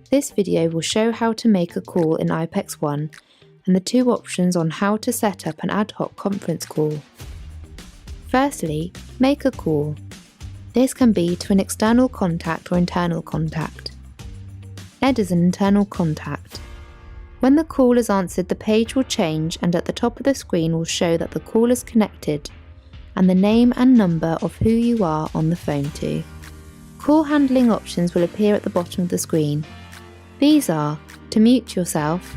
This video will show how to make a call in iPECS 1 and the two options on how to set up an ad hoc conference call. Firstly, make a call. This can be to an external contact or internal contact. Ed is an internal contact. When the call is answered, the page will change and at the top of the screen will show that the call is connected and the name and number of who you are on the phone to. Call handling options will appear at the bottom of the screen. These are to mute yourself,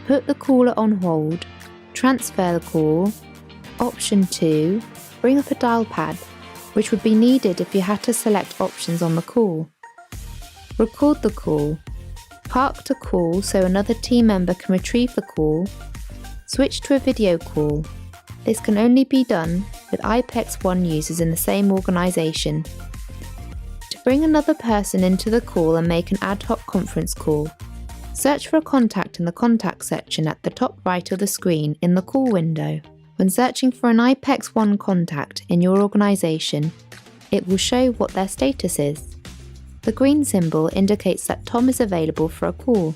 put the caller on hold, transfer the call, option 2, bring up a dial pad, which would be needed if you had to select options on the call, record the call, park to call so another team member can retrieve the call, switch to a video call. This can only be done with iPECS 1 users in the same organisation. To bring another person into the call and make an ad hoc conference call, search for a contact in the contact section at the top right of the screen in the call window. When searching for an iPECS 1 contact in your organisation, it will show what their status is. The green symbol indicates that Tom is available for a call.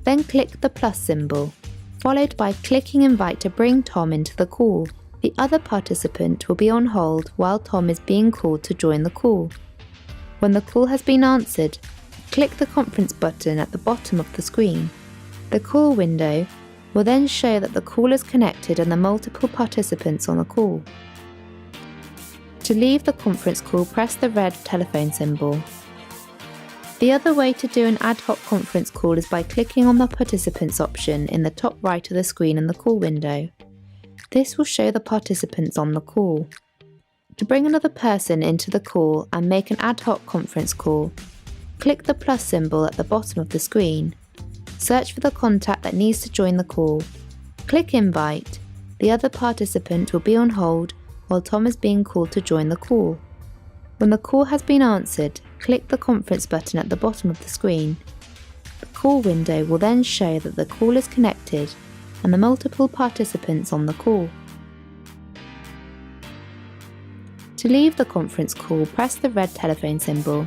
Then click the plus symbol, followed by clicking invite to bring Tom into the call. The other participant will be on hold while Tom is being called to join the call. When the call has been answered, click the conference button at the bottom of the screen. The call window will then show that the call is connected and the multiple participants on the call. To leave the conference call, press the red telephone symbol. The other way to do an ad hoc conference call is by clicking on the participants option in the top right of the screen in the call window. This will show the participants on the call. To bring another person into the call and make an ad hoc conference call, click the plus symbol at the bottom of the screen. Search for the contact that needs to join the call. Click invite. The other participant will be on hold while Tom is being called to join the call. When the call has been answered, click the conference button at the bottom of the screen. The call window will then show that the call is connected and the multiple participants on the call. To leave the conference call, press the red telephone symbol.